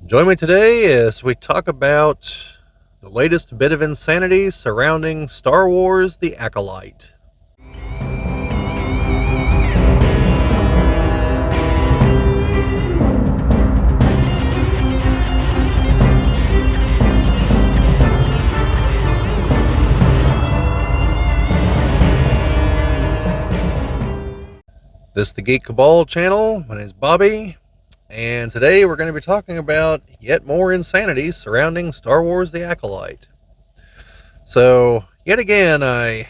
Join me today as we talk about the latest bit of insanity surrounding Star Wars The Acolyte. This is the Geek Cabal channel. My name is Bobby, and today we're going to be talking about yet more insanity surrounding Star Wars The Acolyte. So, yet again, I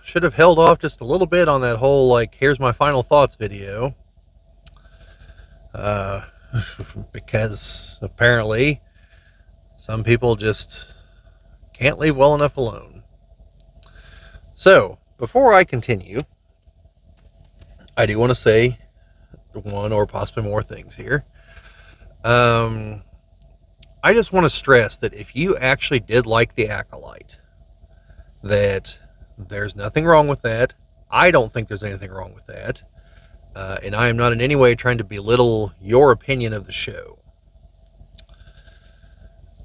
should have held off just a little bit on that whole, here's my final thoughts video. Because apparently some people just can't leave well enough alone. So, before I continue, I do want to say one or possibly more things here. I just want to stress that if you actually did like The Acolyte, that there's nothing wrong with that. I don't think there's anything wrong with that. And I am not in any way trying to belittle your opinion of the show.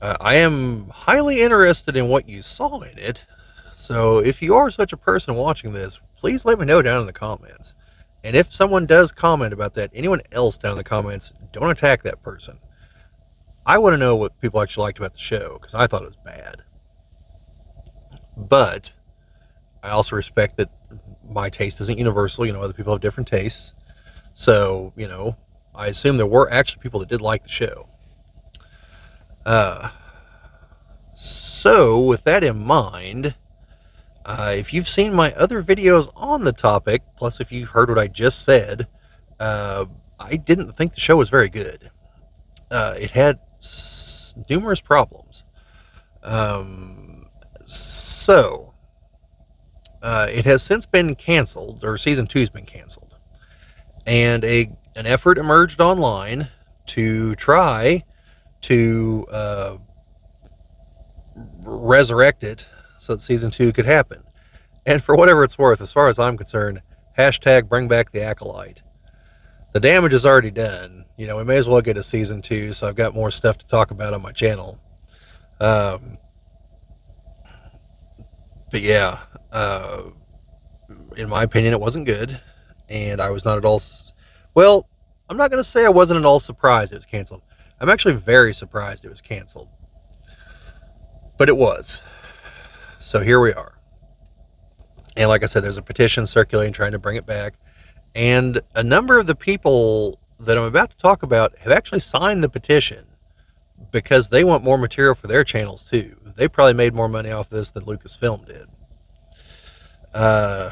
I am highly interested in what you saw in it. So if you are such a person watching this, please let me know down in the comments. And if someone does comment about that, anyone else down in the comments, don't attack that person. I want to know what people actually liked about the show, because I thought it was bad. But I also respect that my taste isn't universal. Other people have different tastes. So, I assume there were actually people that did like the show. So, with that in mind, if you've seen my other videos on the topic, plus if you've heard what I just said, I didn't think the show was very good. It had numerous problems. It has since been canceled, or season 2's been canceled. And an effort emerged online to try to resurrect it so that season 2 could happen. And for whatever it's worth, as far as I'm concerned, hashtag bring back the Acolyte. The damage is already done. We may as well get a season 2, so I've got more stuff to talk about on my channel. But yeah, in my opinion, it wasn't good. And I was not at all... Well, I'm not going to say I wasn't at all surprised it was canceled. I'm actually very surprised it was canceled. But it was. So here we are. And like I said, there's a petition circulating trying to bring it back. And a number of the people that I'm about to talk about have actually signed the petition because they want more material for their channels too. They probably made more money off this than Lucasfilm did. I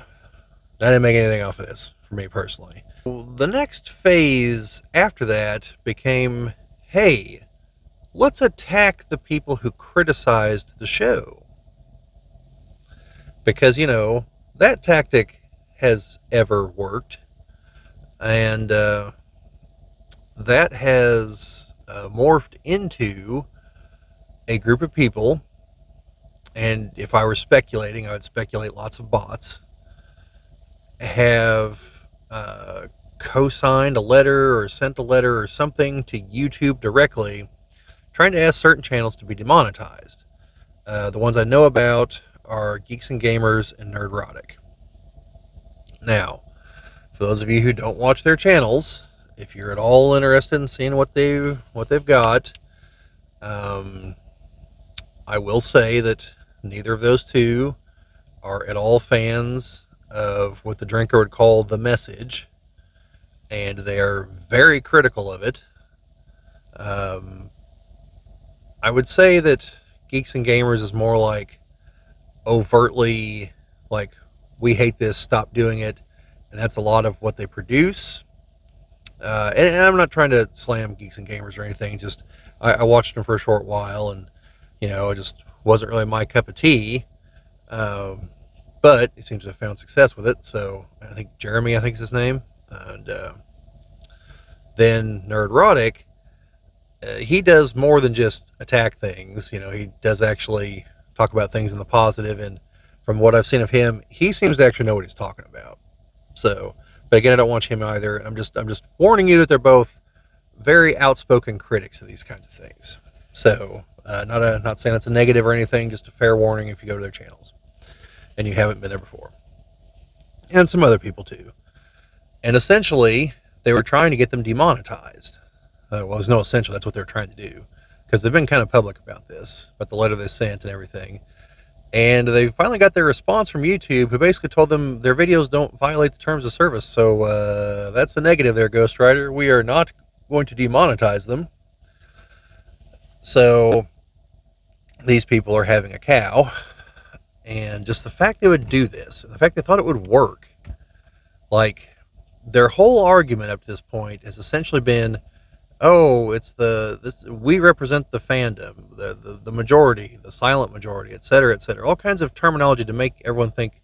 didn't make anything off of this, for me personally. The next phase after that became, hey, let's attack the people who criticized the show. Because, that tactic has ever worked. And that has morphed into a group of people. And if I were speculating, I would speculate lots of bots have co-signed a letter or sent a letter or something to YouTube directly trying to ask certain channels to be demonetized. The ones I know about are Geeks and Gamers and Nerdrotic. Now, for those of you who don't watch their channels, if you're at all interested in seeing what they've got, I will say that neither of those two are at all fans of what the drinker would call the message, and they are very critical of it. I would say that Geeks and Gamers is more like overtly like, we hate this, stop doing it, and that's a lot of what they produce. And I'm not trying to slam Geeks and Gamers or anything, just I watched them for a short while, and it just wasn't really my cup of tea. But it seems to have found success with it. So I think Jeremy, is his name, and then Nerdrotic, he does more than just attack things. He does actually talk about things in the positive, and from what I've seen of him, he seems to actually know what he's talking about. So, but again, I don't watch him either. I'm just warning you that they're both very outspoken critics of these kinds of things. So, not saying it's a negative or anything, just a fair warning if you go to their channels and you haven't been there before. And some other people too. And essentially, they were trying to get them demonetized. Well, there's no essential, that's what they're trying to do. Because they've been kind of public about this, about the letter they sent and everything. And they finally got their response from YouTube, who basically told them their videos don't violate the terms of service. So that's a negative there, Ghostwriter. We are not going to demonetize them. So these people are having a cow. And just the fact they would do this, and the fact they thought it would work, like, their whole argument up to this point has essentially been, oh, we represent the fandom, the majority, the silent majority, et cetera, all kinds of terminology to make everyone think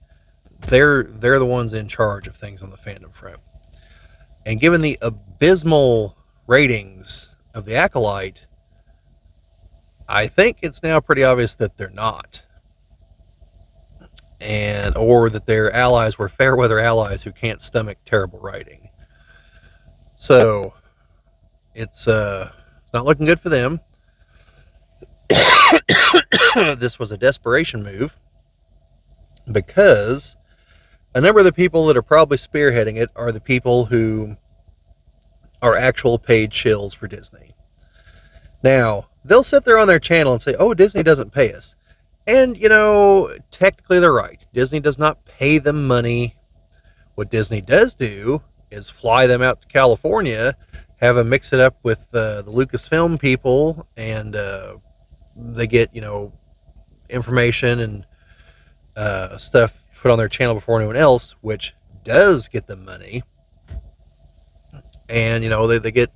they're the ones in charge of things on the fandom front. And given the abysmal ratings of The Acolyte, I think it's now pretty obvious that they're not. Or that their allies were fair weather allies who can't stomach terrible writing. So it's not looking good for them. This was a desperation move because a number of the people that are probably spearheading it are the people who are actual paid shills for Disney. Now, they'll sit there on their channel and say, oh, Disney doesn't pay us. And, technically they're right. Disney does not pay them money. What Disney does do is fly them out to California, have them mix it up with the Lucasfilm people, and they get, information and stuff put on their channel before anyone else, which does get them money. And, they get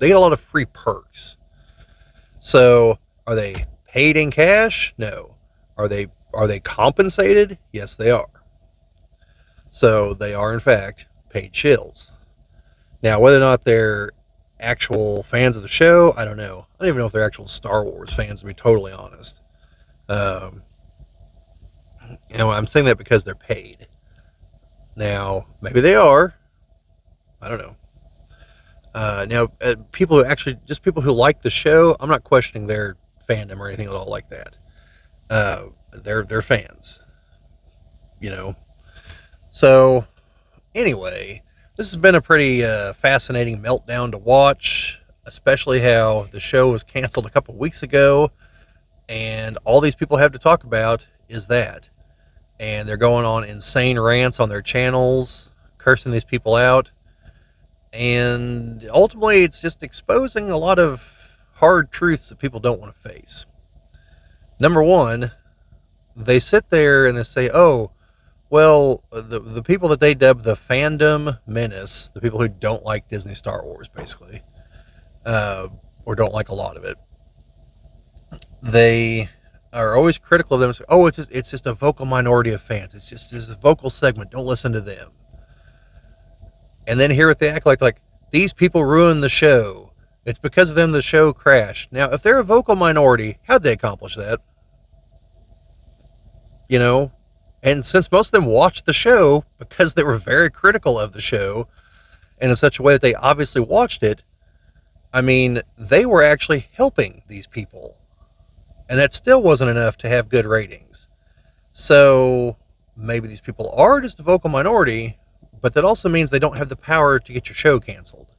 a lot of free perks. So, are they paid in cash? No. Are they compensated? Yes, they are. So they are in fact paid shills. Now, whether or not they're actual fans of the show, I don't know. I don't even know if they're actual Star Wars fans, to be totally honest. I'm saying that because they're paid. Now, maybe they are. I don't know. People who like the show, I'm not questioning their fandom or anything at all like that. They're fans, So, anyway, this has been a pretty fascinating meltdown to watch, especially how the show was canceled a couple weeks ago, and all these people have to talk about is that. And they're going on insane rants on their channels, cursing these people out, and ultimately it's just exposing a lot of hard truths that people don't want to face. Number one, they sit there and they say, oh, well, the people that they dub the fandom menace, the people who don't like Disney Star Wars, basically, or don't like a lot of it, they are always critical of them. Say, oh, it's just a vocal minority of fans. It's just a vocal segment. Don't listen to them. And then here at the Acolyte, like, these people ruined the show. It's because of them the show crashed. Now, if they're a vocal minority, how'd they accomplish that? And since most of them watched the show because they were very critical of the show, and in such a way that they obviously watched it, I mean, they were actually helping these people. And that still wasn't enough to have good ratings. So maybe these people are just a vocal minority, but that also means they don't have the power to get your show canceled.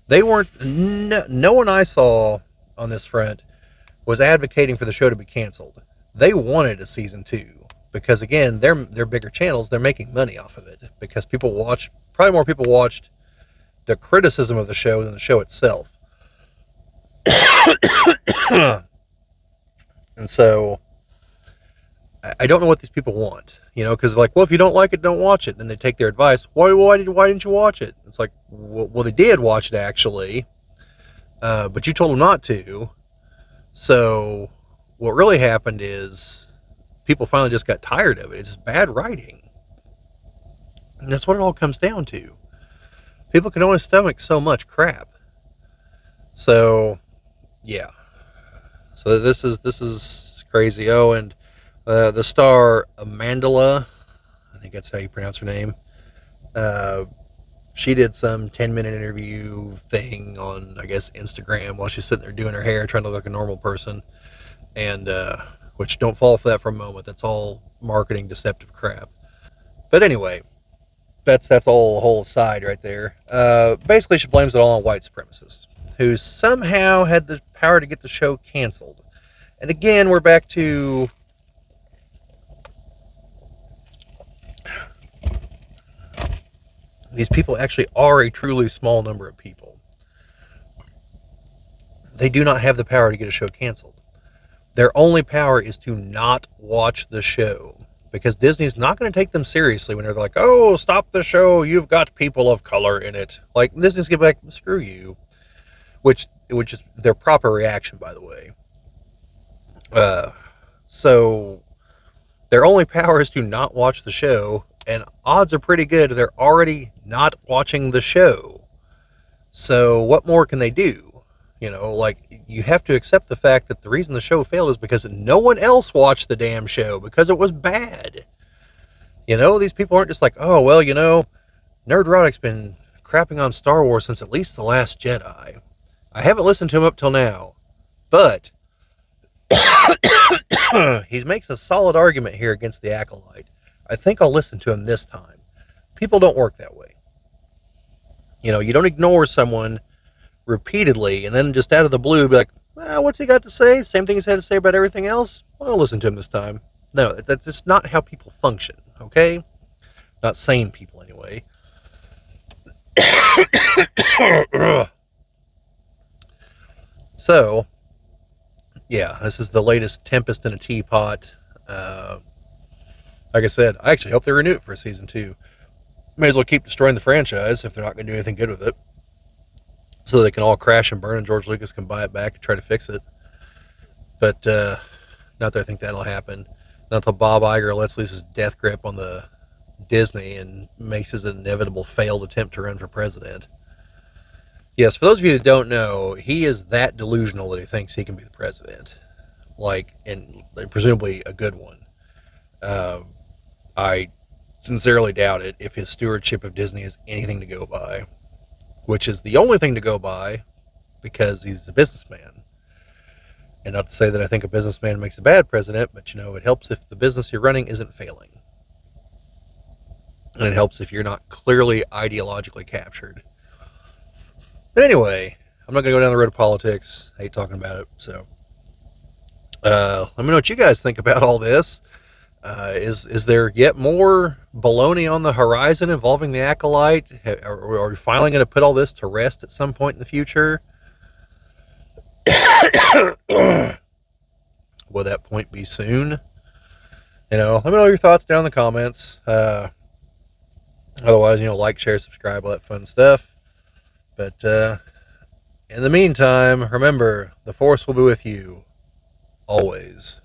They weren't, no one I saw on this front was advocating for the show to be canceled. They wanted a season 2 because, again, they're bigger channels. They're making money off of it because probably more people watched the criticism of the show than the show itself. And so I don't know what these people want, because well, if you don't like it, don't watch it. Then they take their advice. Why didn't you watch it? It's like, well, they did watch it actually, but you told them not to. So what really happened is people finally just got tired of it. It's bad writing. And that's what it all comes down to. People can only stomach so much crap. So, yeah. So this is crazy. Oh, and the star Amandla, I think that's how you pronounce her name, She did some 10-minute interview thing on, I guess, Instagram while she's sitting there doing her hair, trying to look like a normal person. And, which don't fall for that for a moment. That's all marketing deceptive crap. But anyway, that's all a whole aside right there. Basically, she blames it all on white supremacists who somehow had the power to get the show canceled. And again, we're back to these people actually are a truly small number of people. They do not have the power to get a show canceled. Their only power is to not watch the show, because Disney's not going to take them seriously when they're like, oh, stop the show, you've got people of color in it. Like, Disney's going to be like, screw you. Which is their proper reaction, by the way. So their only power is to not watch the show, and odds are pretty good they're already not watching the show. So what more can they do? You know, like, you have to accept the fact that the reason the show failed is because no one else watched the damn show because it was bad. You know, these people aren't just like, oh, well, you know, Nerdrotic's been crapping on Star Wars since at least The Last Jedi. I haven't listened to him up till now, but he makes a solid argument here against The Acolyte. I think I'll listen to him this time. People don't work that way. You know, you don't ignore someone repeatedly and then just out of the blue be like, well, what's he got to say? Same thing he's had to say about everything else? Well, I'll listen to him this time. No, that's just not how people function, okay? Not sane people, anyway. So, yeah, this is the latest Tempest in a Teapot. Like I said, I actually hope they renew it for a season 2. May as well keep destroying the franchise if they're not going to do anything good with it, so they can all crash and burn and George Lucas can buy it back and try to fix it. But not that I think that'll happen. Not until Bob Iger lets loose his death grip on the Disney and makes his inevitable failed attempt to run for president. Yes, for those of you that don't know, he is that delusional that he thinks he can be the president. Like, and presumably a good one. I sincerely doubt it if his stewardship of Disney is anything to go by, which is the only thing to go by because he's a businessman. And not to say that I think a businessman makes a bad president, but, you know, it helps if the business you're running isn't failing. And it helps if you're not clearly ideologically captured. But anyway, I'm not going to go down the road of politics. I hate talking about it. So let me know what you guys think about all this. Is there yet more baloney on the horizon involving the Acolyte? Are we finally going to put all this to rest at some point in the future? Will that point be soon? You know, let me know your thoughts down in the comments. Otherwise, you know, like, share, subscribe, all that fun stuff. But in the meantime, remember, the Force will be with you always.